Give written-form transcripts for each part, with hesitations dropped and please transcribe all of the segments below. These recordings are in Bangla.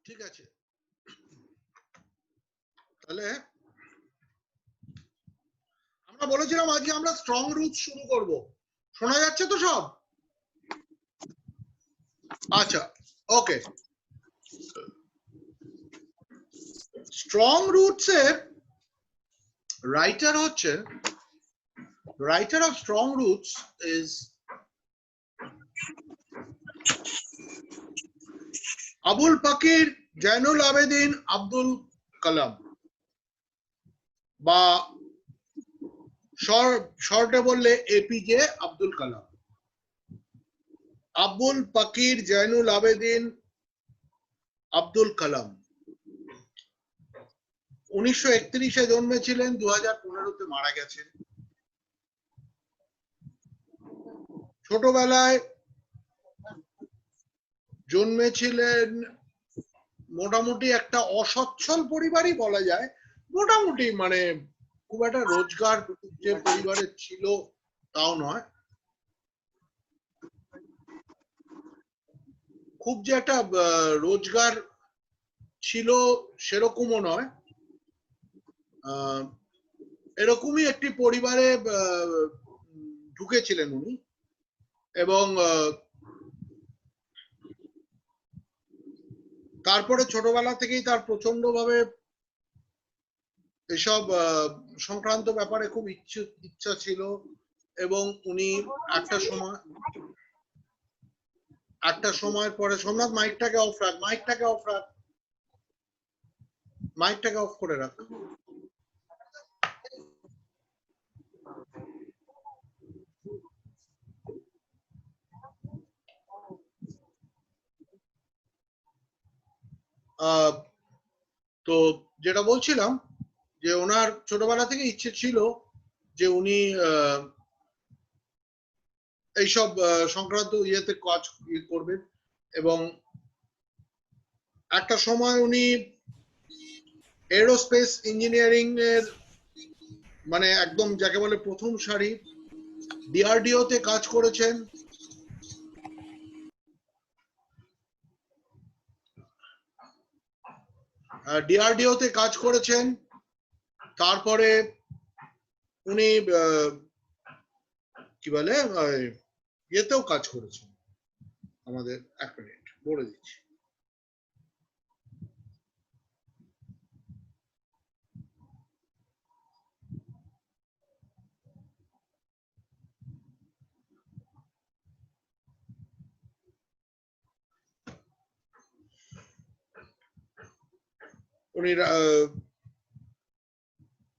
ঠিক আছে, তাহলে আমরা বলেছিলাম আজকে আমরা স্ট্রং রুটস শুরু করব। শোনা যাচ্ছে তো সব? আচ্ছা, ওকে। স্ট্রং রুটস এর রাইটার হচ্ছে, writer of strong roots is Abul Pakir Jainulabdeen Abdul Kalam, বা শর্টে বললে এপিজে আব্দুল কালাম। আবুল পাকির জয়নুল আবেদিন আব্দুল কালাম 1931-এ জন্মেছিলেন, 2015-তে মারা গেছেন। ছোটবেলায় জন্মেছিলেন মোটামুটি একটা অসচ্ছল পরিবারই বলা যায়, মোটামুটি মানে খুব একটা রোজগার যে পরিবারের ছিল তাও নয়, খুব যে একটা রোজগার ছিল সেরকমও নয়, এরকমই একটি পরিবারে ঢুকেছিলেন উনি। এবং তারপরে ছোটবেলা থেকেই তার প্রচন্ডভাবে এসব সংক্রান্ত ব্যাপারে খুব ইচ্ছা ছিল, এবং উনি একটা সময় পরে, সোমনাথ মাইকটাকে অফ রাখ, মাইকটাকে অফ রাখ, মাইকটাকে অফ করে রাখ। তো যেটা বলছিলাম যে ওনার ছোটবেলা থেকে ইচ্ছে ছিল যে উনি এইসব সংক্রান্ত ইয়েতে কাজ করবেন, এবং একটা সময় উনি এরোস্পেস ইঞ্জিনিয়ারিং এর মানে একদম যাকে বলে প্রথম সারি ডিআরডিও তে কাজ করেছেন। ডিআরডিও তে কাজ করেছেন, তারপরে উনি কি বলে ইয়েতেও কাজ করেছেন, আমাদের এক মিনিট বলে দিচ্ছি।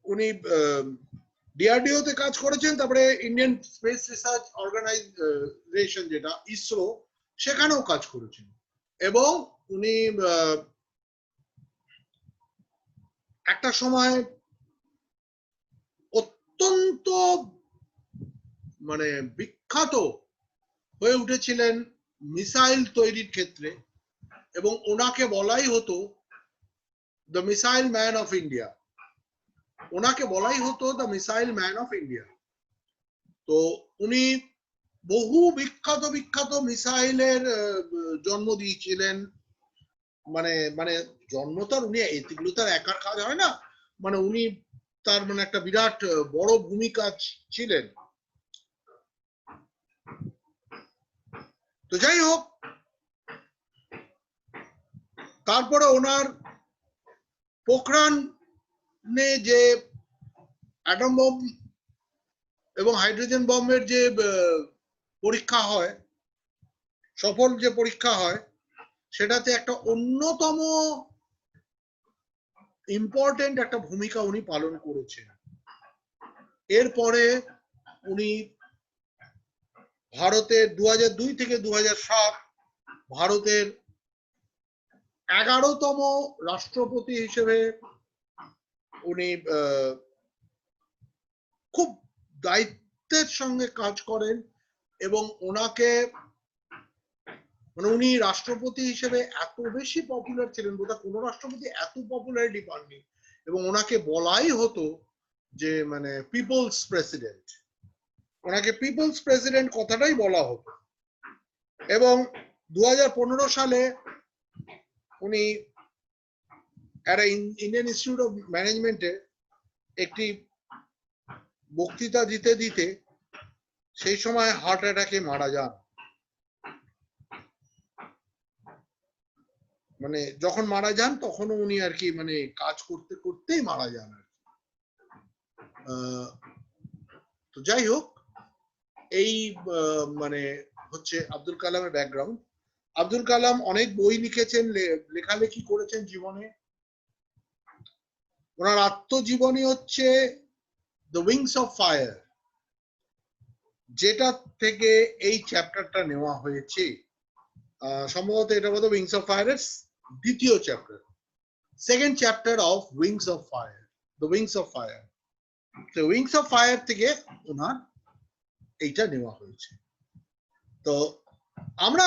উনি ডিআরডিও তে কাজ করেছেন, তারপরে ইন্ডিয়ান স্পেস রিসার্চ অর্গানাইজেশন যেটা ইসরো, সেখানেও কাজ করেছেন। এবং উনি একটা সময় অত্যন্ত মানে বিখ্যাত হয়ে উঠেছিলেন মিসাইল তৈরির ক্ষেত্রে, এবং ওনাকে বলাই হতো the missile man of India, ওনাকে বলাই হতো the missile man of India. তো উনি বহু বিখ্যাত বিখ্যাত মিসাইলের জন্ম দিয়েছিলেন, মানে মানে জন্ম তো উনি এগুলো তার একার কাজ হয় না, মানে উনি তার মানে একটা বিরাট বড় ভূমিকা ছিলেন। তো যাই হোক, তারপরে ওনার পোখরানে যে অ্যাটম বম এবং হাইড্রোজেন বম্বের যে পরীক্ষা হয়, সফল যে পরীক্ষা হয়, সেটাতে একটা অন্যতম ইম্পর্টেন্ট একটা ভূমিকা উনি পালন করেছেন। এরপরে উনি ভারতের 2002 থেকে 2007 ভারতের 11তম রাষ্ট্রপতি হিসেবে উনি খুব দায়িত্বের সঙ্গে কাজ করেন, এবং ওনাকে মানে উনি রাষ্ট্রপতি হিসেবে এত বেশি পপুলার ছিলেন, বোধহয় কোনো রাষ্ট্রপতি এত পপুলারিটি পাননি, এবং ওনাকে বলাই হতো যে মানে পিপলস প্রেসিডেন্ট, ওনাকে পিপলস প্রেসিডেন্ট কথাটাই বলা হতো। এবং 2015 সালে উনি একটা ইন্ডিয়ান ইনস্টিটিউট অফ ম্যানেজমেন্টে একটি বক্তৃতা দিতে দিতে সেই সময় হার্ট অ্যাটাকে মারা যান। মানে যখন মারা যান তখনও উনি আর কি মানে কাজ করতে করতেই মারা যান আর কি। তো যাই হোক, এই মানে হচ্ছে আব্দুল কালামের ব্যাকগ্রাউন্ড। আব্দুল কালাম অনেক বই লিখেছেন, লেখালেখি করেছেন জীবনে। ওনার আত্মজীবনী হচ্ছে দ্য উইংস অফ ফায়ার, যেটা থেকে এই চ্যাপ্টারটা নেওয়া হয়েছে। সম্ভবত এটা বোধ উইংস অফ ফায়ারের দ্বিতীয় chapter, second chapter of wings of fire, the wings of fire. তো উইংস অফ ফায়ার থেকে ওনার এইটা নেওয়া হয়েছে। তো আমরা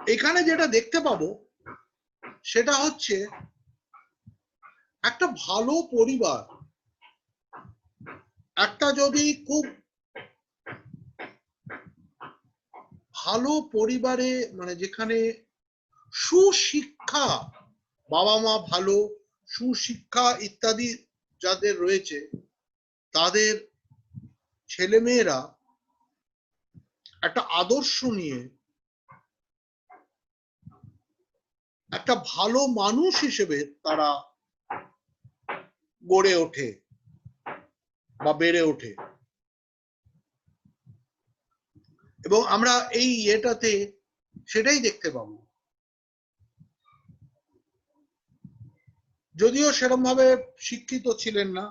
এখানে যেটা দেখতে পাবো সেটা হচ্ছে একটা ভালো পরিবার, একটা যদি খুব ভালো পরিবারে মানে যেখানে সুশিক্ষা, বাবা মা ভালো, সুশিক্ষা ইত্যাদি যাদের রয়েছে, তাদের ছেলেমেয়েরা একটা আদর্শ নিয়ে একটা ভালো মানুষ হিসেবে তারা গড়ে ওঠে বা বেড়ে ওঠে। এবং আমরা এই এটাতে সেটাই দেখতে পাবো। যদিও সেরকম ভাবে শিক্ষিত ছিলেন না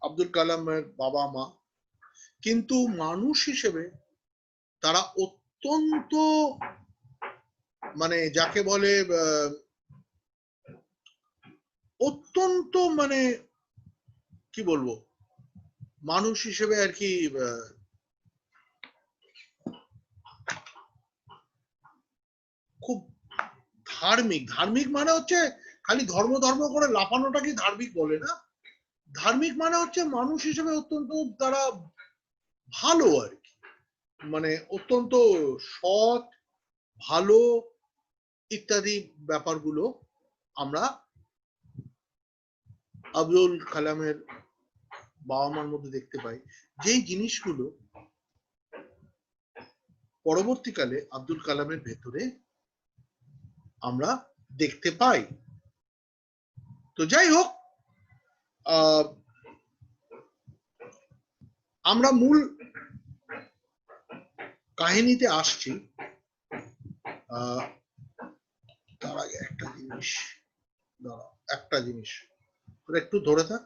আব্দুল কালামের বাবা মা, কিন্তু মানুষ হিসেবে তারা অত্যন্ত মানে যাকে বলে অত্যন্ত মানে কি বলবো, মানুষ হিসেবে আর কি খুব ধার্মিক। ধার্মিক মানে হচ্ছে খালি ধর্ম ধর্ম করে লাফানোটা কি ধার্মিক বলে না। ধার্মিক মানে হচ্ছে মানুষ হিসেবে অত্যন্ত তারা ভালো আর কি, মানে অত্যন্ত সৎ, ভালো ইত্যাদি ব্যাপারগুলো আমরা আব্দুল কালামের বাবা মার মধ্যে দেখতে পাই, যেই জিনিসগুলো পরবর্তীকালে আব্দুল কালামের ভেতরে আমরা দেখতে পাই। তো যাই হোক, আমরা মূল কাহিনীতে আসছি। তার আগে একটা জিনিস একটু ধরে থাক।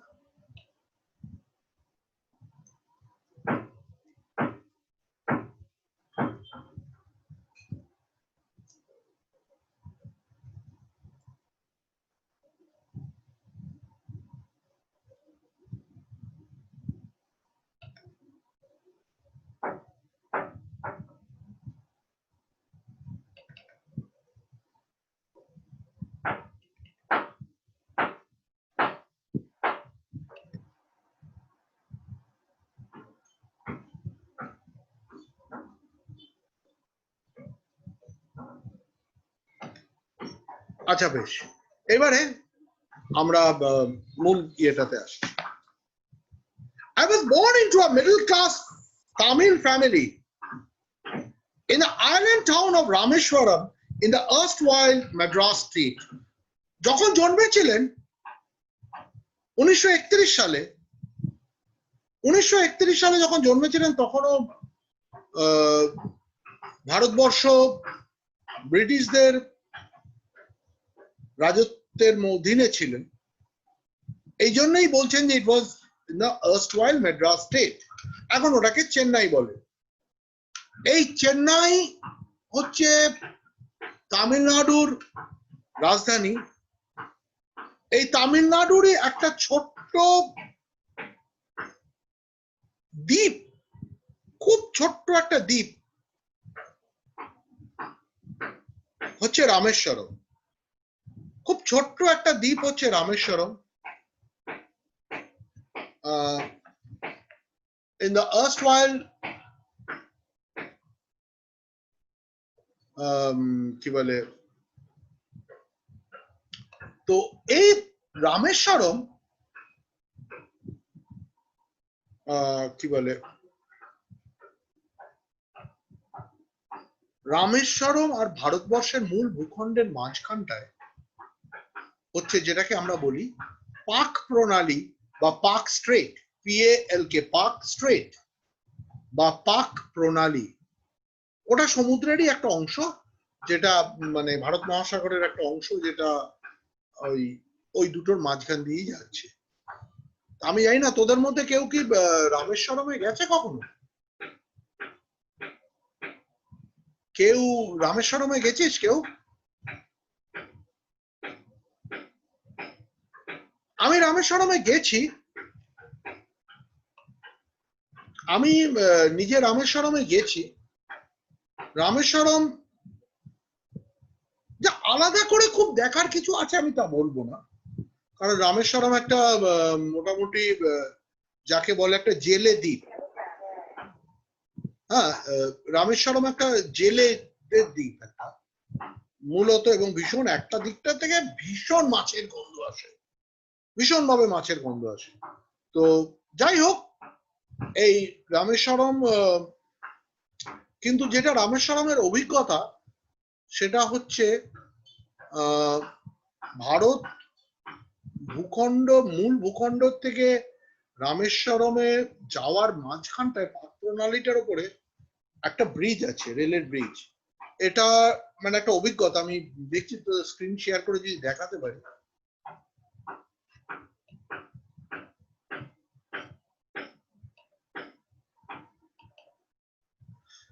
আচ্ছা বেশ, এবারে আমরা মূল ইয়েটাতে আসি। I was born into a middle class Tamil family in the island town of Rameshwaram in the erstwhile Madras state. যখন জন্মেছিলেন 1931 সালে, 1931 সালে যখন জন্মেছিলেন তখনও ভারতবর্ষ ব্রিটিশদের রাজত্বের অধীনে ছিলেন। এই জন্যই বলছেন যে it was in the erstwhile Madras state. এখন ওটাকে চেন্নাই বলে। এই চেন্নাই হচ্ছে তামিলনাড়ুর রাজধানী। এই তামিলনাড়ুরই একটা ছোট্ট দ্বীপ, খুব ছোট্ট একটা দ্বীপ হচ্ছে রামেশ্বরম। খুব ছোট্ট একটা দ্বীপ হচ্ছে রামেশ্বরম। in the erstwhile কি বলে, তো এই রামেশ্বরম কি বলে, রামেশ্বরম আর ভারতবর্ষের মূল ভূখণ্ডের মাঝখানটায় হচ্ছে যেটাকে আমরা বলি পাক প্রণালী বা পাক স্ট্রেট, PALK, পাক স্ট্রেট বা পাক প্রণালী। ওটা সমুদ্রেরই একটা অংশ, যেটা মানে ভারত মহাসাগরের একটা অংশ, যেটা ওই দুটোর মাঝখান দিয়েই যাচ্ছে। আমি জানি না তোদের মধ্যে কেউ কি রামেশ্বরমে গেছে কখনো? কেউ রামেশ্বরমে গেছিস কেউ? আমি রামেশ্বরমে গেছি, আমি নিজে রামেশ্বরমে গেছি। রামেশ্বরম যা আলাদা করে খুব দেখার কিছু আছে আমি তা বলবো না, কারণ রামেশ্বরম একটা মোটামুটি যাকে বলে একটা জেলে দ্বীপ। হ্যাঁ, রামেশ্বরম একটা জেলের দ্বীপ একটা মূলত, এবং ভীষণ একটা দিকটা থেকে ভীষণ মাছের গন্ধ আসে, ভীষণ ভাবে মাছের গন্ধ আসে। তো যাই হোক, এই রামেশ্বরম, কিন্তু যেটা রামেশ্বরমের অভিজ্ঞতা সেটা হচ্ছে ভারত ভূখণ্ড, মূল ভূখণ্ড থেকে রামেশ্বরমে যাওয়ার মাঝখানটায় পাক প্রণালীটার উপরে একটা ব্রিজ আছে, রেলের ব্রিজ। এটা মানে একটা অভিজ্ঞতা, আমি দেখছি তো স্ক্রিন শেয়ার করে যদি দেখাতে পারি।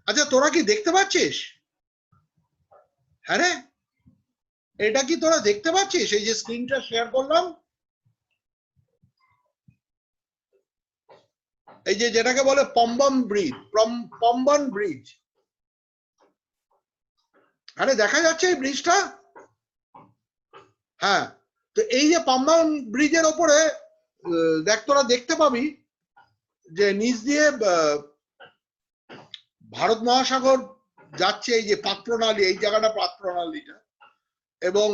আচ্ছা, তোরা কি দেখতে পাচ্ছিস? হ্যাঁ রে, এটা কি তোরা দেখতে পাচ্ছিস? এই যে স্ক্রিনটা শেয়ার করলাম, এই যে যেটাকে বলে পম্বন ব্রিজ, পম্বন ব্রিজ। আরে দেখা যাচ্ছে এই ব্রিজটা? হ্যাঁ, তো এই যে পম্বন ব্রিজের ওপরে দেখ, তোরা দেখতে পাবি যে নিচ দিয়ে ভারত মহাসাগর যাচ্ছে, এই যে পাক প্রণালী, এই জায়গাটা পাক প্রণালীটা। এবং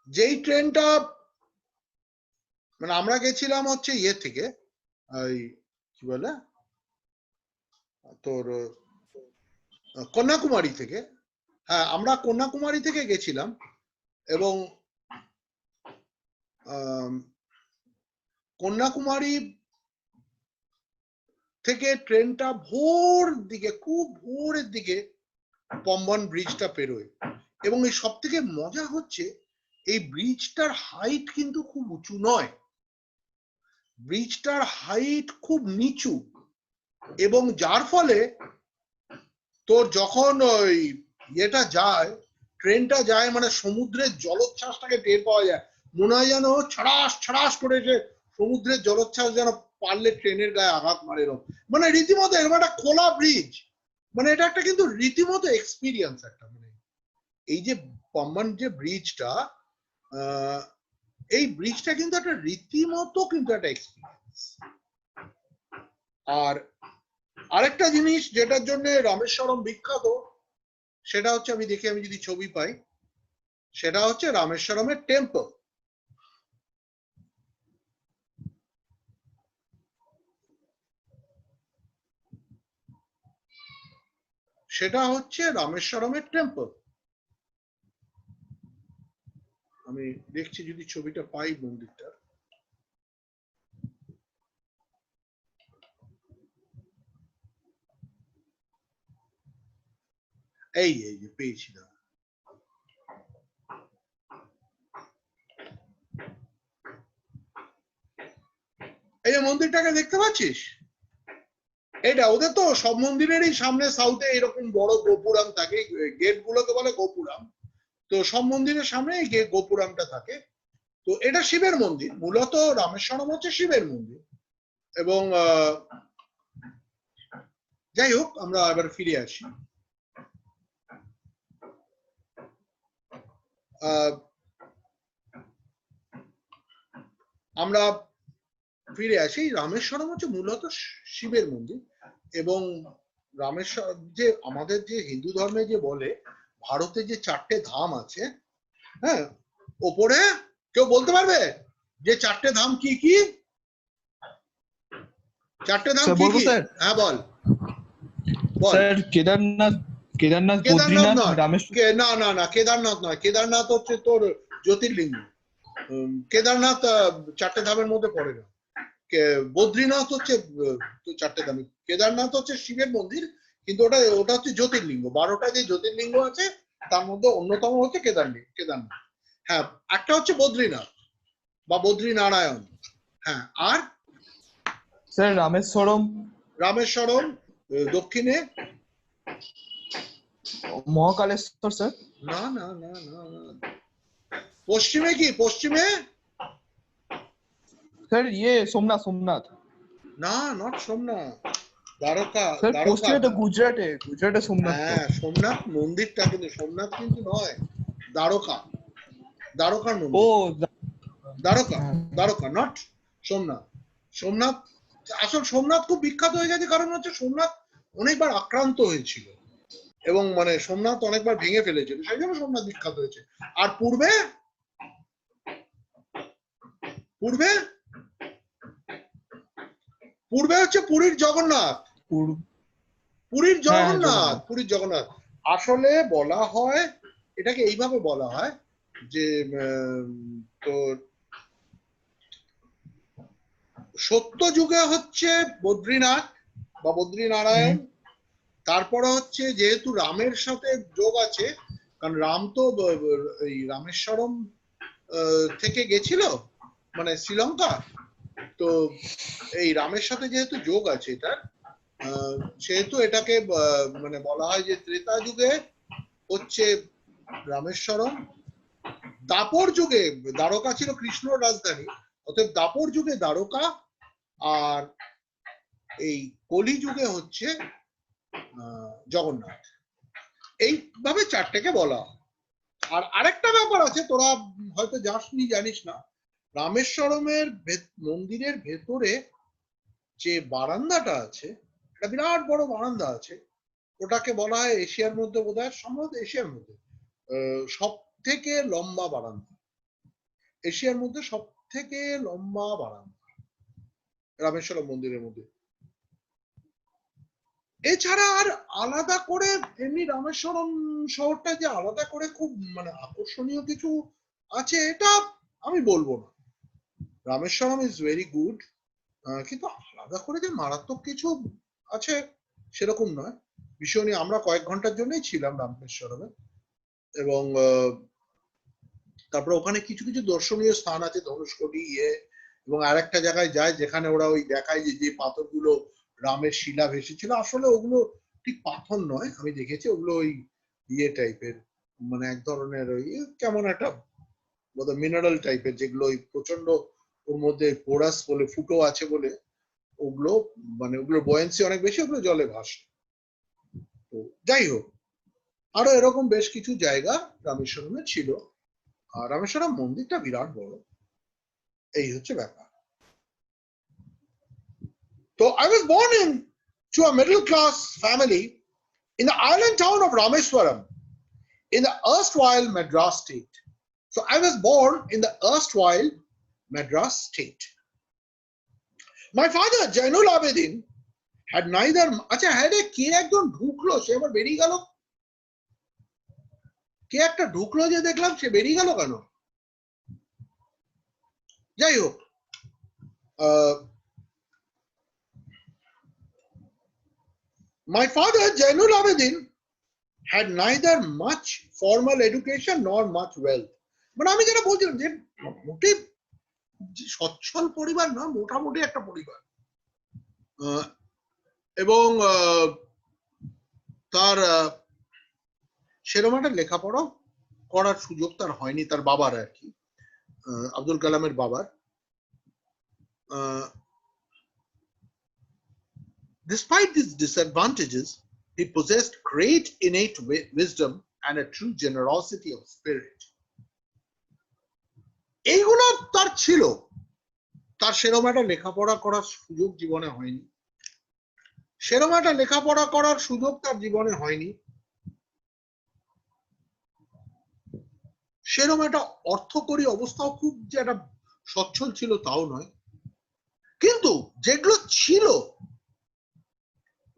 যেই ট্রেনটা মানে আমরা গেছিলাম হচ্ছে ইয়ে থেকে, ওই কি বলে তোর কন্যাকুমারী থেকে। হ্যাঁ, আমরা কন্যাকুমারী থেকে গেছিলাম, এবং কন্যাকুমারী থেকে ট্রেনটা ভোর দিকে, খুব ভোরের দিকে পম্বন ব্রিজটা পেরোয়। এবং এই সব থেকে মজা হচ্ছে এই ব্রিজটার হাইট কিন্তু খুব উঁচু নয়, ব্রিজটার হাইট খুব নিচু, এবং যার ফলে তোর যখন ওই ইয়েটা যায়, ট্রেনটা যায়, মানে সমুদ্রের জলোচ্ছ্বাসটাকে টের পাওয়া যায়। মনে হয় যেন ছড়াস ছড়াস করে যে সমুদ্রের জলোচ্ছ্বাস যেন পারলে ট্রেনের গায়ে আঘাত মারে, মানে রীতিমতো এরকম একটা খোলা ব্রিজ। মানে এটা একটা কিন্তু রীতিমতো এক্সপিরিয়েন্স একটা, মানে এই যে পম্বন যে ব্রিজটা, এই ব্রিজটা কিন্তু একটা রীতিমতো কিন্তু একটা এক্সপিরিয়েন্স। আর আরেকটা জিনিস যেটার জন্য রামেশ্বরম বিখ্যাত, সেটা হচ্ছে, আমি দেখি আমি যদি ছবি পাই, সেটা হচ্ছে রামেশ্বরমের টেম্পল। সেটা হচ্ছে রামেশ্বরমের টেম্পল। আমি দেখছি যদি ছবিটা পাই মন্দিরটা। এই এই যে পেয়েছিলাম, এই যে মন্দিরটাকে দেখতে পাচ্ছিস, এটা ওদের তো সব মন্দিরেরই সামনে সাউথে এরকম বড় গোপুরাম থাকে, গেট গুলোকে বলে গোপুরাম। তো সব মন্দিরের সামনে এই গোপুরামটা থাকে। তো এটা শিবের মন্দির, মূলত রামেশ্বরম হচ্ছে শিবের মন্দির। এবং যাই হোক, আমরা এবার ফিরে আসি। আমরা ফিরে আসি, রামেশ্বরম হচ্ছে মূলত শিবের মন্দির। এবং রামেশ্বর যে আমাদের যে হিন্দু ধর্মে যে বলে ভারতে যে 4টে ধাম আছে, হ্যাঁ, ওপরে কেউ বলতে পারবে যে চারটে ধাম কি কি? চারটে ধাম কি কি? হ্যাঁ বল বল। স্যার কেদারনাথ, কেদারনাথ, কেদারনাথ বদ্রীনাথ, নয়, রামেশ্বর। না কেদারনাথ নয়, কেদারনাথ হচ্ছে তোর জ্যোতির্লিঙ্গ। কেদারনাথ চারটে ধামের মধ্যে পড়ে না। বদ্রীনাথ হচ্ছে চারটে ধাম, কেদারনাথ হচ্ছে শিবের মন্দির, কিন্তু ওটা হচ্ছে জ্যোতির্লিঙ্গ। 12টা যে জ্যোতির্লিঙ্গ আছে তার মধ্যে অন্যতম হচ্ছে কেদারনাথ। হ্যাঁ, একটা হচ্ছে বদ্রীনাথ বা বদ্রীনারায়ণ। হ্যাঁ, আর স্যার রামেশ্বরম। রামেশ্বরম দক্ষিণে। মহাকালেশ্বর স্যার। না না না না না, পশ্চিমে কি? পশ্চিমে স্যার সোমনাথ, সোমনাথ। না, নট সোমনাথ, দ্বারকা। স্যার দ্বারকা, পশ্চিমে তো গুজরাটে, গুজরাটে সোমনাথ তো। হ্যাঁ সোমনাথ মন্দিরটা, কিন্তু সোমনাথ কিন্তু নয়, দ্বারকা, দ্বারকার ও মন্দির। দ্বারকা, হ্যাঁ। দ্বারকা নট সোমনাথ। সোমনাথ, আসল সোমনাথ খুব বিখ্যাত হয়ে গেছে কারণ হচ্ছে সোমনাথ অনেকবার আক্রান্ত হয়েছিল এবং মানে সোমনাথ অনেকবার ভেঙে ফেলেছিল, সেই জন্য সোমনাথ বিখ্যাত হয়েছে। আর পূর্বে, পূর্বে পূর্বে হচ্ছে পুরীর জগন্নাথ। পুরীর হ্যাঁ হ্যাঁ, জগন্নাথ, পুরীর জগন্নাথ। আসলে বলা হয়, এটাকে এইভাবে বলা হয় যে তোর সত্য যুগে হচ্ছে বদ্রীনাথ বা বদ্রীনারায়ণ, তারপরে হচ্ছে যেহেতু রামের সাথে যোগ আছে, কারণ রাম তো এই রামেশ্বরম থেকে গেছিল মানে শ্রীলঙ্কা, তো এই রামের সাথে যেহেতু যোগ আছে এটা, সেহেতু এটাকে মানে বলা হয় যে ত্রেতা যুগে হচ্ছে রামেশ্বরম, দাপর যুগে দ্বারকা ছিল কৃষ্ণর রাজধানী, অতএব দাপর যুগে দ্বারকা, আর এই কলি যুগে হচ্ছে জগন্নাথ। এইভাবে চারটেকে বলা। আর আরেকটা ব্যাপার আছে, তোরা হয়তো যাসনি, জানিস না, রামেশ্বরমের মন্দিরের ভেতরে যে বারান্দাটা আছে, একটা বিরাট বড় বারান্দা আছে, ওটাকে বলা হয় এশিয়ার মধ্যে, বোধহয় সম্ভবত এশিয়ার মধ্যে সব থেকে লম্বা বারান্দা, এশিয়ার মধ্যে সব থেকে লম্বা বারান্দা রামেশ্বরম মন্দিরের মধ্যে। এছাড়া আর আলাদা করে এমনি রামেশ্বরম শহরটা যে আলাদা করে খুব মানে আকর্ষণীয় কিছু আছে এটা আমি বলবো না। রামেশ্বরম ইজ ভেরি গুড, কিন্তু আলাদা করে যে মারাত্মক কিছু আছে সেরকম নয়। ভীষণই, আমরা কয়েক ঘন্টার জন্যই ছিলাম রামেশ্বরমে, এবং তারপরে ওখানে কিছু কিছু দর্শনীয় স্থান আছে, ধনুষ্কটি এবং আরেকটা জায়গায় যায় যেখানে ওরা ওই দেখায় যে পাথরগুলো রামের শিলা ভেসেছিল, আসলে ওগুলো ঠিক পাথর নয়, আমি দেখেছি ওগুলো ওই টাইপের, মানে এক ধরনের ওই কেমন একটা বোধহয় মিনারেল টাইপের, যেগুলো ওই প্রচন্ড ওর মধ্যে পোরাস বলে ফুটো আছে বলে ওগুলো, মানে ওগুলো বয়েন্সি অনেক বেশি, ওগুলো জলে ভাসে। তো যাই হোক, আরো এরকম বেশ কিছু জায়গা রামেশ্বরমে ছিল, আর রামেশ্বরম মন্দিরটা বিরাট বড়, এই হচ্ছে ব্যাপার। তো I was born to a middle class family in the island town of Rameswaram in the erstwhile Madras state. So I was born in the erstwhile Madras state. My father Jainul Abedin had neither, আচ্ছা হ্যাঁ রে, কে একজন ঢুকলো, সে আবার বেরিয়ে গেল, কে একটা ঢুকলো যে দেখলাম, সে বেরিয়ে গেল কেন? যাই হোক, my father Jainul Abedin had neither much formal education nor much wealth. মানে আমি যেটা বলছিলাম যে মোটামুটি সচ্ছল পরিবার না, মোটামুটি একটা পরিবার, এবং তার সেরকম একটা লেখাপড়া করার সুযোগ তার হয়নি, তার বাবার আর কি, আব্দুল কালামের বাবার। Despite these disadvantages, he possessed great innate wisdom and a true generosity of spirit. এইগুলো তার ছিল, তার সেরকম একটা লেখাপড়া করার সুযোগ জীবনে হয়নি, সেরকম একটা লেখাপড়া করার সুযোগ তার জীবনে হয়নি। সেরকম একটা অর্থকরী অবস্থাও খুব যে একটা সচ্ছল ছিল তাও নয়, কিন্তু যেগুলো ছিল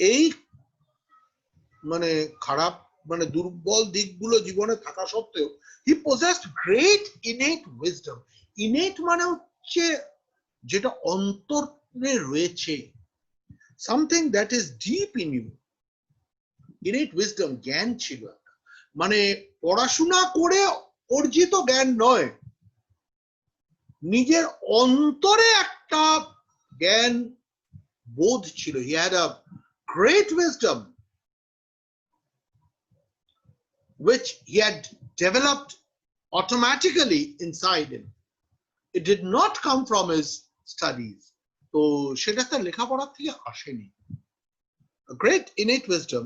এই মানে খারাপ মানে দুর্বল দিকগুলো জীবনে থাকা সত্ত্বেও হি possessed great innate wisdom. innate মানে হচ্ছে যেটা অন্তরে রয়েছে, something that is deep in you. innate wisdom জ্ঞান ছিল, মানে পড়াশোনা করে অর্জিত জ্ঞান নয়, নিজের অন্তরে একটা জ্ঞান বোধ ছিল। he had a great wisdom which he had developed automatically inside him. It did not come from his studies. তো সেটা তার লেখাপড়া থেকে আসেনি। A great innate wisdom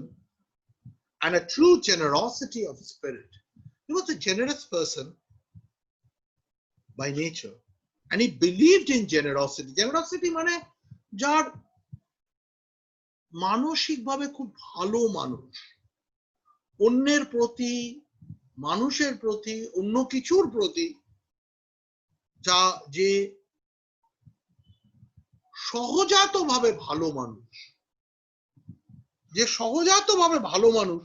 and a true generosity of spirit. He was a generous person by nature, and he believed in generosity. Generosity মানে যার মানসিকভাবে খুব ভালো মানুষ, অন্যের প্রতি, মানুষের প্রতি, অন্য কিছুর প্রতি যা যে সহজাতভাবে ভালো মানুষ, যে সহজাতভাবে ভালো মানুষ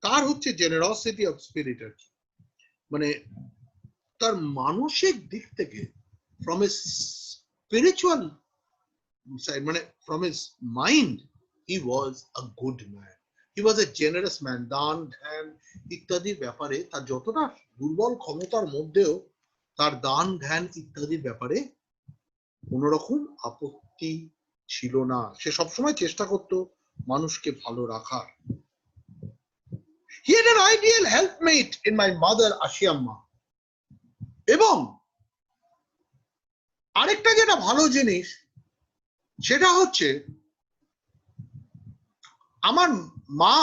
তার হচ্ছে জেনারসিটি অফ স্পিরিট। আর কি মানে তার মানসিক দিক থেকে ফ্রম হিজ স্পিরিচুয়াল সাইড, মানে from his mind, he was a good man, he was A generous man. দান ধ্যান ইত্যাদির ব্যাপারে তার যতটা দুর্বল ক্ষমতার মধ্যেও তার দান ধ্যান ইত্যাদির ব্যাপারে কোন রকম আপত্তি ছিল না। সে সবসময় চেষ্টা করতো মানুষকে ভালো রাখার। He had an ideal helpmate in my mother Ashiamma. এবং আরেকটা যেটা ভালো জিনিস সেটা হচ্ছে আমার মা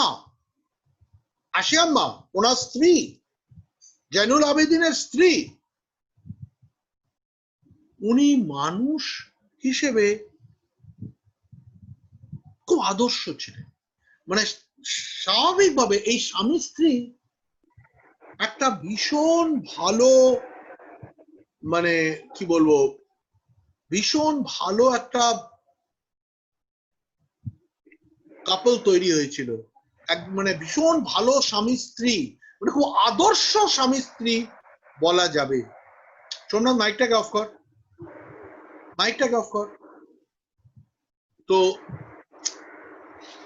আশিয়াম্মা, ওনার স্ত্রী, জয়নুল আবেদিনের স্ত্রী, উনি মানুষ হিসেবে খুব আদর্শ ছিলেন। মানে স্বাভাবিকভাবে এই স্বামী স্ত্রী একটা ভীষণ ভালো, মানে কি বলবো, ভীষণ ভালো একটা কাপল তৈরি হয়েছিল। মানে ভীষণ ভালো স্বামী স্ত্রী, মানে খুব আদর্শ স্বামী স্ত্রী বলা যাবে। সোমনাথ মাইকটাকে অফ কর, মাইকটাকে অফ কর। তো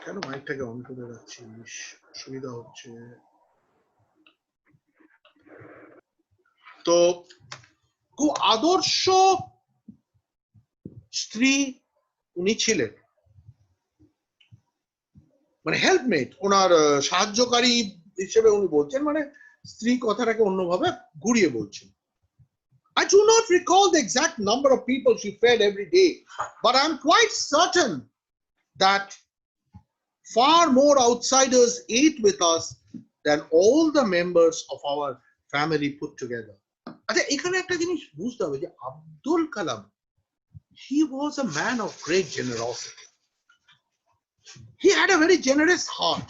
কেন মাইকটাকে অন করে রাখছিস, অসুবিধা হচ্ছে। তো খুব আদর্শ স্ত্রী উনি ছিলেন, মানে হেল্পমেট, ওনার সাহায্যকারী হিসেবে উনি বলছেন, মানে স্ত্রী কথাটাকে অন্যভাবে ঘুরিয়ে বলছেন। I do not recall the exact number of people she fed every day, but I'm quite certain that far more outsiders ate with us than all the members of our family put together. আচ্ছা, এখানে একটা জিনিস বুঝতে হবে যে Abdul Kalam, he was a man of great generosity. He had a very generous heart.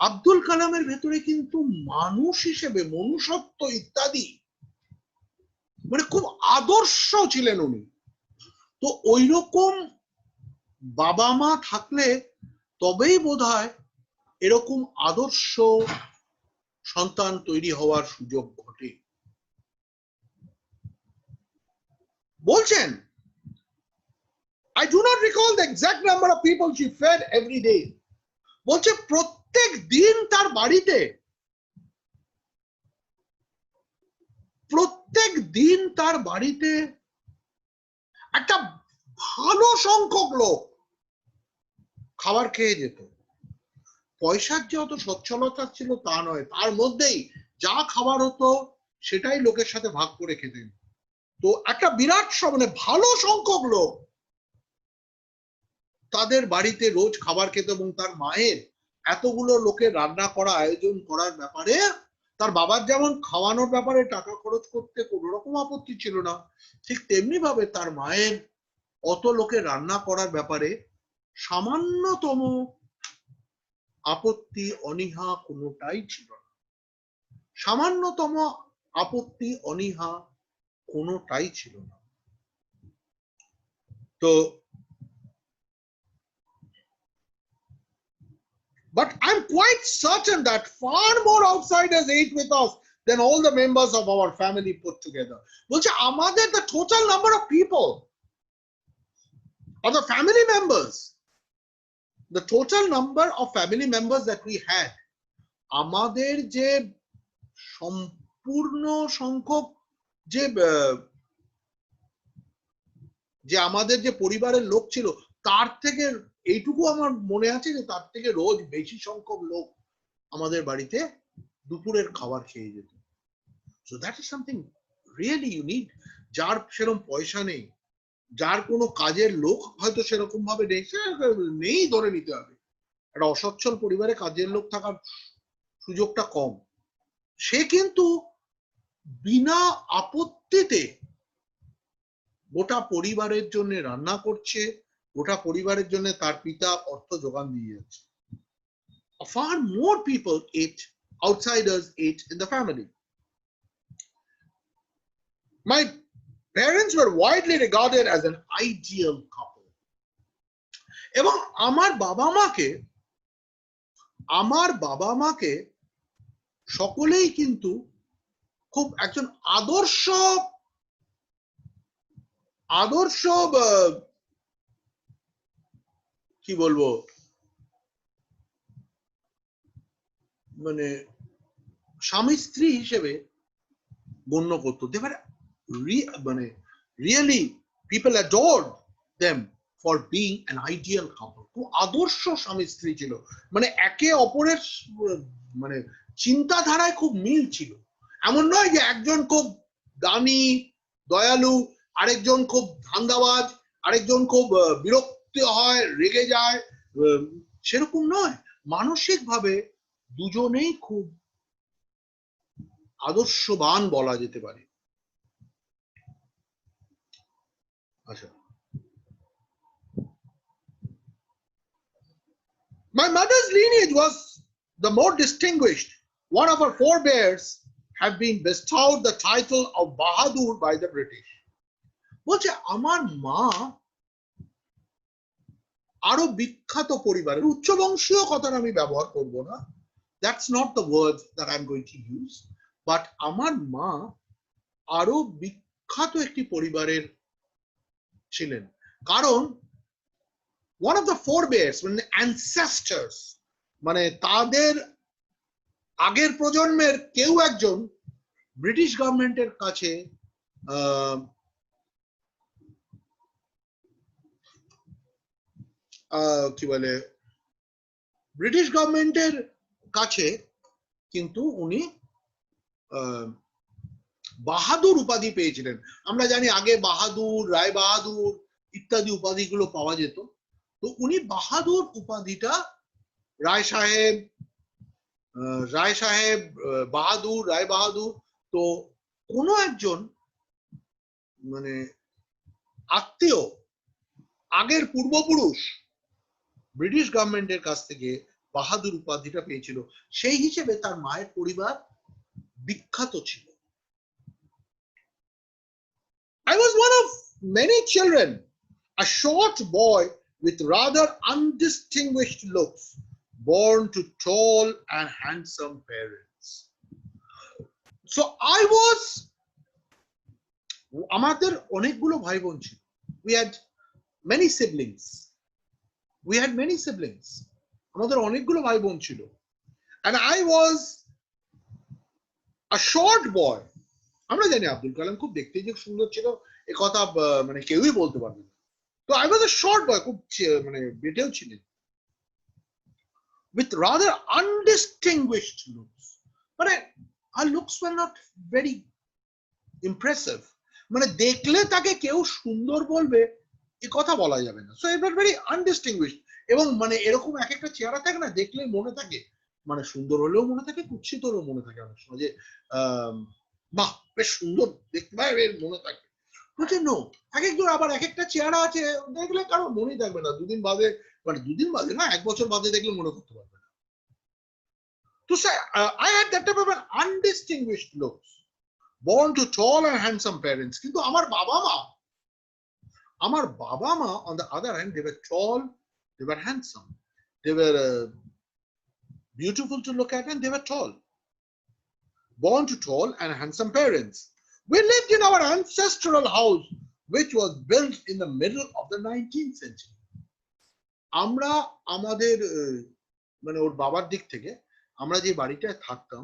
Abdul কালামের ভেতরে কিন্তু মানুষ হিসেবে মনুষ্যত্ব ইত্যাদি মানে খুব আদর্শ ছিলেন উনি। তো ওই রকম বাবা মা থাকলে তবেই বোধহয় এরকম আদর্শ সন্তান তৈরি হওয়ার সুযোগ ঘটে। বলছেন, I do not recall the exact number of people she fed every day. বলছে প্রত্যেক দিন তার বাড়িতে, প্রত্যেক দিন তার বাড়িতে একটা ভালো সংখ্যক লোক খাবার খেয়ে যেত। পয়সার যে অত সচ্ছলতা ছিল তা নয়, তার মধ্যেই যা খাবার হতো সেটাই লোকের সাথে ভাগ করে খেতেন। তো একটা বিরাট মানে ভালো সংখ্যক লোক তাদের বাড়িতে রোজ খাবার খেত, এবং তার মায়ের এতগুলো লোকের রান্না করা আয়োজন করার ব্যাপারে তার বাবার যেমন খাওয়ানোর ব্যাপারে টাকা খরচ করতে কোনো রকম আপত্তি ছিল না, ঠিক তেমনি ভাবে তার মায়ের অত লোকের রান্না করার ব্যাপারে সামান্যতম আপত্তি অনীহা কোনোটাই ছিল না। সামান্যতম আপত্তি অনীহা কোনোটাই ছিল না। তো but I'm quite certain that far more outsiders ate with us than all the members of our family put together. বলছে আমাদের the total number of people of the family members, the total number of family members that we had, আমাদের যে সম্পূর্ণ সংখ্যক যে যে আমাদের যে পরিবারের লোক ছিল তার থেকে এইটুকু আমার মনে আছে যে তার থেকে রোজ বেশি সংখ্যক লোক আমাদের বাড়িতে দুপুরের খাবার খেয়ে যেত। So that is something really unique. যার সেরকম পয়সা নেই, যার কোনো কাজের লোক হয়তো সেরকম ভাবে নেই ধরে নিতে হবে, একটা অসচ্ছল পরিবারে কাজের লোক থাকার সুযোগটা কম, সে কিন্তু বিনা আপত্তিতে গোটা পরিবারের জন্য রান্না করছে, গোটা পরিবারের জন্য তার পিতা অর্থ যোগান দিয়ে যাচ্ছে। Far more people ate, outsiders ate in the family. My parents were widely regarded as an ideal couple. এবং আমার বাবা মাকে সকলেই কিন্তু খুব একজন আদর্শ কি বলবো, মানে স্বামী স্ত্রী হিসেবে গণ্য করতো। মানে really people adored them for being an ideal couple. খুব আদর্শ স্বামী স্ত্রী ছিল, মানে একে অপরের মানে চিন্তাধারায় খুব মিল ছিল। এমন নয় যে একজন খুব দানি দয়ালু, আরেকজন খুব ধান্দাবাজ, আরেকজন খুব বিরক্ত হয়, রেগে যায়, সেরকম নয়। মানসিকভাবে দুজনেই খুব আদর্শবান বলা যেতে পারে। আচ্ছা, my mother's lineage was the more distinguished. One of her forebears have been bestowed the title of Bahadur by the British. বলছে আমার মা আরো বিখ্যাত পরিবারের, উচ্চবংশীয় কথাটা আমি ব্যবহার করব না, that's not the word that I'm going to use, but আমার মা আরো বিখ্যাত একটি পরিবারের ছিলেন। কারণ one of the forebears, মানে ancestors, মানে তাদের আগের প্রজন্মের কেউ একজন ব্রিটিশ গভর্নমেন্টের কাছে কি বলে, ব্রিটিশ গভর্নমেন্টের কাছে কিন্তু উনি বাহাদুর উপাধি পেয়েছিলেন। আমরা জানি আগে বাহাদুর, রায় বাহাদুর ইত্যাদি উপাধিগুলো পাওয়া যেত। তো উনি বাহাদুর উপাধিটা, রায় সাহেব বাহাদুর, রায় বাহাদুর, তো কোনো একজন মানে আত্মীয়, আগের পূর্বপুরুষ ব্রিটিশ গভর্নমেন্টের কাছ থেকে বাহাদুর উপাধিটা পেয়েছিল। সেই হিসেবে তার মায়ের পরিবার বিখ্যাত ছিল। I was one of many children, a short boy with rather undistinguished looks, born to tall and handsome parents. So I was, আমাদের অনেকগুলো ভাই বোন ছিল। We had many siblings. আমাদের অনেকগুলো ভাই বোন ছিল। And I was a short boy. আমরা জানি আব্দুল কালাম খুব দেখতে যে সুন্দর ছিল, এ কথা মানে কেউই বলতে পারবে না। তো I was a short boy, খুব মানে বেটেও ছিলেন, with rather undistinguished looks. মানে our looks were not very impressive. মানে দেখলে তাকে কেউ সুন্দর বলবে এ কথা বলা যাবে না। So it was very undistinguished. এবং মানে এরকম এক একটা চেহারা থাকে না, দেখলে মনে থাকে, মানে সুন্দর হলেও মনে থাকে, কুৎসিত হলেও মনে থাকে অনেক সময়, যে বাহ বেশ সুন্দর দেখতে পায়, এর মনে থাকে। বলছে নো, এক একজন আবার এক একটা চেহারা আছে দেখলে কারো মনেই থাকবে না, দুদিন বাদে, মানে দুদিন বাদে না, এক বছর বাদে দেখলে মনে করতে পারবে না। তো I had that type of an undistinguished looks. born to tall and handsome parents. কিন্তু আমার বাবা মা on the other hand, they were tall, they were handsome, they were beautiful to look at, and they were tall. Born to tall and handsome parents. We lived in our ancestral house, which was built in the middle of the 19th century. আমরা আমাদের মানে ওর বাবার দিক থেকে আমরা যে বাড়িটায় থাকতাম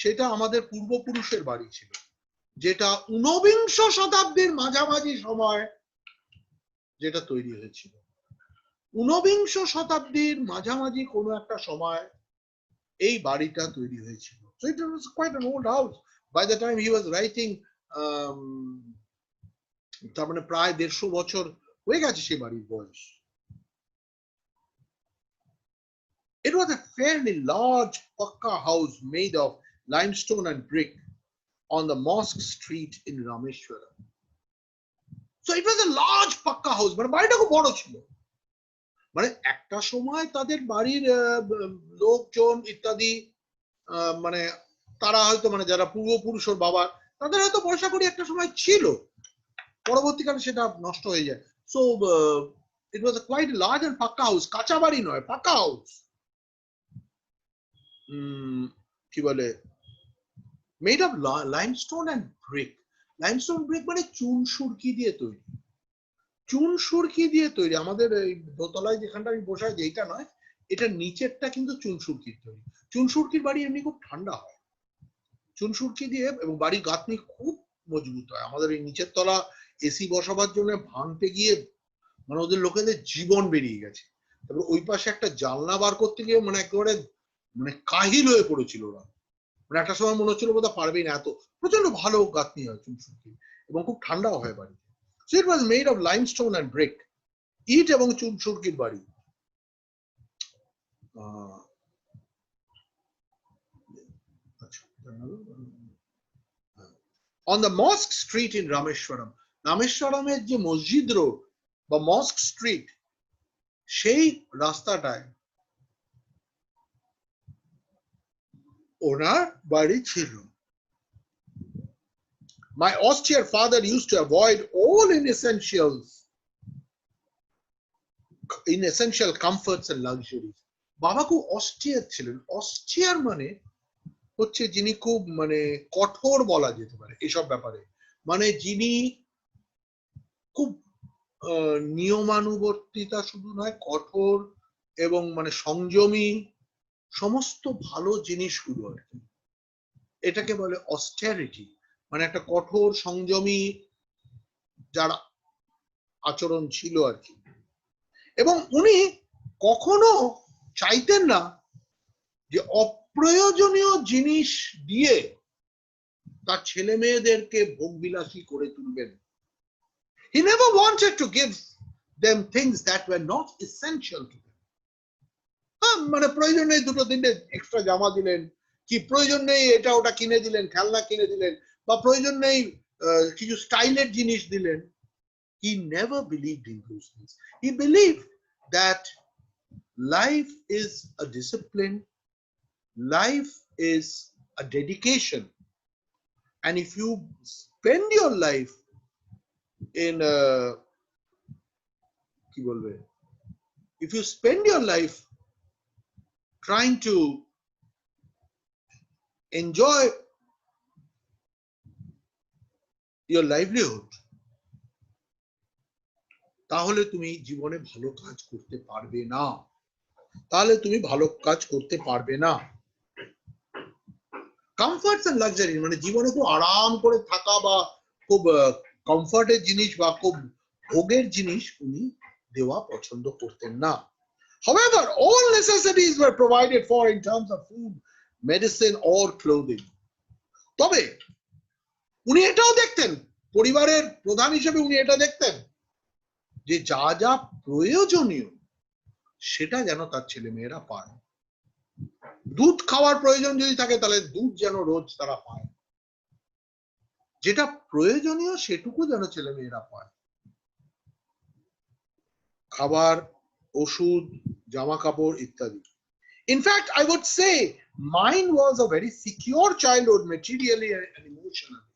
সেটা আমাদের পূর্বপুরুষের বাড়ি ছিল, যেটা 19বিংশ শতাব্দীর মাঝামাঝি সময় যেটা তৈরি হয়েছিল। 19বিংশ শতাব্দীর মাঝামাঝি কোনো একটা সময় এই বাড়িটা তৈরি হয়েছিল। So it was quite an old house by the time he was writing. তার মানে প্রায় 150 বছর হয়ে গেছে সেই বাড়ির বয়স। It was a fairly large pakka house made of limestone and brick on the Mosque Street in Rameshwaram. So it was a large pakka house, মানে বাড়িটা খুব বড় ছিল। মানে একটা সময় তাদের বাড়ির লোকজন ইত্যাদি মানে তারা হয়তো মানে যারা পূর্বপুরুষ ওর বাবা তাদের হয়তো পয়সা করি একটা সময় ছিল, পরবর্তীকালে সেটা নষ্ট হয়ে যায়। So it was a quite large and pakka house, কাঁচা বাড়ি নয়, পাক্কা হাউস। কি বলে, made of limestone and brick. Limestone brick মানে চুন সুরকি দিয়ে তৈরি। চুন সুরকি দিয়ে তৈরি। আমাদের এই দোতলায় যেখানটা আমি বসে আছি এইটা নয়, এটা নিচেরটা কিন্তু চুন সুরকির তৈরি। চুন সুরকির বাড়ি এমনি খুব ঠান্ডা হয়, চুন সুরকি দিয়ে, এবং বাড়ির গাঁথনি খুব মজবুত হয়। আমাদের এই নিচের তলা এসি বসাবার জন্য ভাঙতে গিয়ে মানে ওদের লোকেদের জীবন বেরিয়ে গেছে। তারপর ওই পাশে একটা জানলা বার করতে গিয়ে মানে একেবারে মানে কাহিল হয়ে পড়েছিল ওরা। মানে একটা সময় মনে হচ্ছিল বোধহয় পারবেই না, এত প্রচন্ড ভালো গাঁথনি হয় চুন সুরকি, এবং খুব ঠান্ডাও হয় বাড়ি। So it was made of limestone and brick. ইট এবং চুন সুরকির বাড়ি। On the Mosque Street in Rameshwaram. রামেশ্বরমের যে মসজিদ রোড বা মস্ক স্ট্রিট, সেই রাস্তাটায় ওনার বাড়ি ছিল। My austere father used to avoid all essential comforts and luxuries. বাবা খুব অস্টিয়ার ছিলেন। অস্টিয়ার মানে হচ্ছে যিনি খুব মানে কঠোর বলা যেতে পারে এসব ব্যাপারে, মানে যিনি খুব নিয়মানুবর্তিতা শুধু নয়, কঠোর এবং মানে সংযমী, সমস্ত ভালো জিনিসগুলো আর কি, এটাকে বলে অস্টেরিটি। মানে একটা কঠোর সংযমী যার আচরণ ছিল আর কি। এবং উনি কখনো চাইতেন না যে অপ্রয়োজনীয় জিনিস দিয়ে তার ছেলে মেয়েদেরকে ভোগবিলাসী করে তুলবেন। He never wanted to give them things that were not essential to them. মানে প্রয়োজন নেই দুটো তিনটে এক্সট্রা জামা দিলেন, কি প্রয়োজন নেই এটা ওটা কিনে দিলেন, খেলনা কিনে দিলেন, বা প্রয়োজন নেই কিছু স্টাইলের জিনিস দিলেন। He never believed in those things. He believed that life is a discipline, life is a dedication, and if you spend your life in কি বলবে, if you spend your life trying to enjoy your livelihood, তাহলে তুমি জীবনে ভালো কাজ করতে পারবে না, তাহলে তুমি ভালো কাজ করতে পারবে না। কমফর্টস এন্ড লাক্সারি মানে জীবনে খুব আরাম করে থাকা বা খুব কমফর্টের জিনিস বা খুব ভোগের জিনিস উনি দেওয়া পছন্দ করতেন না। However, all necessities were provided for in terms of food, medicine or clothing. তবে উনি এটাও দেখতেন, পরিবারের প্রধান হিসেবে উনি এটা দেখতেন যে যা যা প্রয়োজনীয় সেটা যেন তার ছেলে মেয়েরা পায়। দুধ খাওয়ার প্রয়োজন যদি থাকে তাহলে দুধ যেন রোজ তারা পায়, যেটা প্রয়োজনীয় সেটুকু যেন ছেলে মেয়েরা পায়। খাবার, ওষুধ, জামা কাপড় ইত্যাদি। In fact, I would say mine was a very secure childhood materially and emotionally.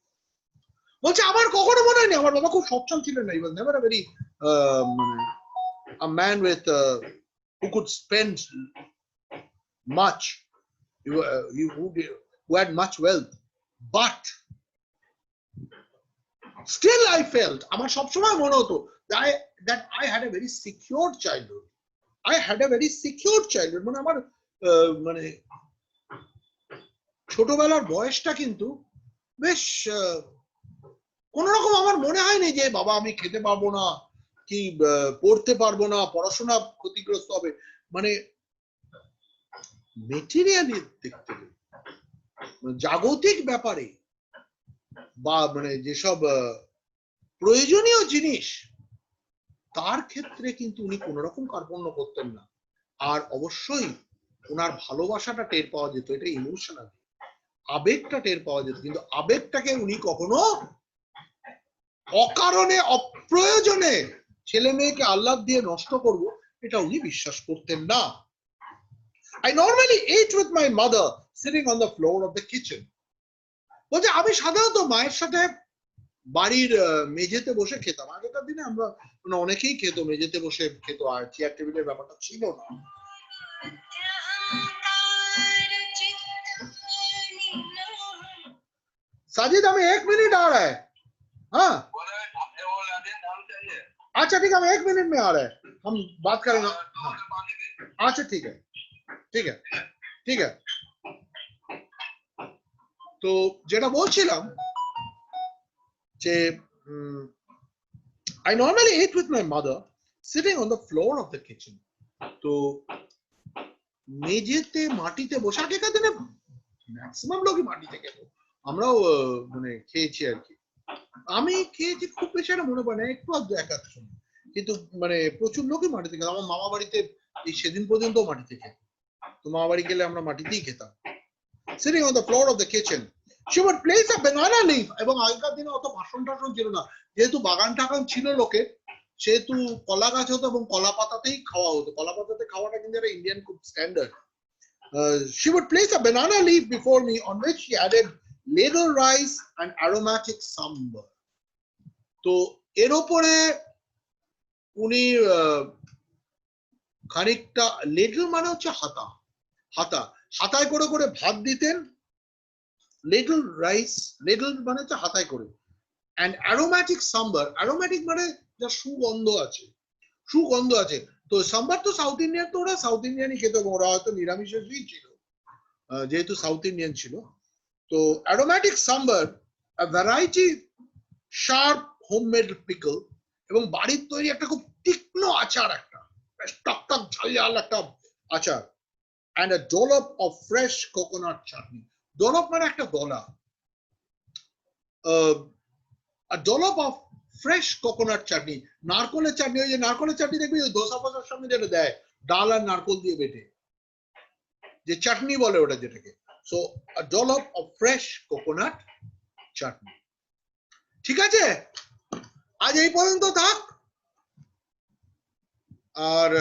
বলছে আমার কখনো মনে হয়নি, আমার বাবা খুব সচ্ছল ছিলেন না, he was never a very a man with who could spend much, who had much wealth, but still I felt, আমার সবসময় মনে হতো that I had a very secure childhood. I had a very secure childhood. মানে আমার মানে ছোটবেলার বয়সটা কিন্তু বেশ কোন রকম আমার মনে হয়নি যে বাবা আমি খেতে পারবো না, কি পড়তে পারবো না, পড়াশোনা ক্ষতিগ্রস্ত হবে। মানে মেটেরিয়ালি দিক থেকে, জাগতিক ব্যাপারে বা মানে যেসব প্রয়োজনীয় জিনিস তার ক্ষেত্রে কিন্তু উনি কোন রকম কার্পণ্য করতেন না। আর অবশ্যই ওনার ভালোবাসাটা টের পাওয়া যেত, এটা ইমোশনাল, আবেগটা টের পাওয়া যেত, কিন্তু আবেগটাকে উনি কখনো অকারণে অপ্রয়োজনে ছেলে মেয়েকে আহ্লাদ দিয়ে নষ্ট করব এটা উনি বিশ্বাস করতেন না। I normally ate with my mother sitting on the floor of the kitchen. বলছে আমি সাধারণত মায়ের সাথে বাড়ির মেঝেতে বসে খেতাম। আগেকার দিনে আমরা মানে অনেকেই খেত, মেঝেতে বসে খেত, আর চেয়ার টেবিলের ব্যাপারটা ছিল না। साजिद हमें 1 मिनट आ रहा है। हाँ अच्छा ठीक है, हम 1 मिनट में आ रहे हैं, हम बात करेंगे। हाँ अच्छा ठीक है ठीक है ठीक है। তো যেটা বলছিলাম যে I normally ate with my mother sitting on the floor of the kitchen. তো মেঝেতে মাটিতে বসে, আগেকার দিনে ম্যাক্সিমাম লোকই মাটিতে খেত, আমরাও মানে খেয়েছি আর কি। আমি খেয়েছি খুব বেশি একটা মনে পড়ে না, একটু আধটু এক আধ সময়, কিন্তু মানে প্রচুর লোকই মাটিতে খেত। আমার মামা বাড়িতে এই সেদিন পর্যন্ত মাটিতে খেত, তো মামা বাড়ি গেলে আমরা মাটিতেই খেতাম। Sitting on the floor of the kitchen, she would place a banana leaf. এবং আগেকার দিনে অত ভাষণ টাষণ ছিল না, যেহেতু বাগান টাগান ছিল লোকের, সেহেতু কলা গাছ হতো এবং কলা পাতাতেই খাওয়া হতো। কলা পাতাতে খাওয়াটা কিন্তু একটা ইন্ডিয়ান খুব standard. She would place a banana leaf before me on which she added ladle rice and aromatic sambar. তো এর উপরে উনি খানিকটা, লেডল মানে হচ্ছে হাতা, হাতা, হাতায় করে করে ভাত দিতেন, লেডল রাইস, লেডল মানে হচ্ছে হাতায় করে, and aromatic sambar, aromatic মানে যা সুগন্ধ আছে, সুগন্ধ আছে। তো সাম্বার তো সাউথ ইন্ডিয়ান, তো ওরা সাউথ ইন্ডিয়ানই খেত, ওরা হয়তো নিরামিষই ছিল যেহেতু সাউথ ইন্ডিয়ান ছিল। তো aromatic sambar, a variety sharp homemade pickle, এবং বাড়ির তৈরি একটা খুব তীক্ষ্ণ আচার, একটা টক টক ঝাল একটা আচার, and a dollop of fresh coconut chutney. dollop মানে একটা দলা, a dollop of fresh coconut chutney, নারকলের চাটনি। ওই যে নারকলের চাটনি দেখবি ওই দোসা ফোসার সামনে যেটা দেয়, ডাল আর নারকল দিয়ে বেটে যে চাটনি বলে ওটা যেটাকে। So a dollop of fresh coconut chutney. ঠিক আছে, আজ এই পর্যন্ত থাক। আর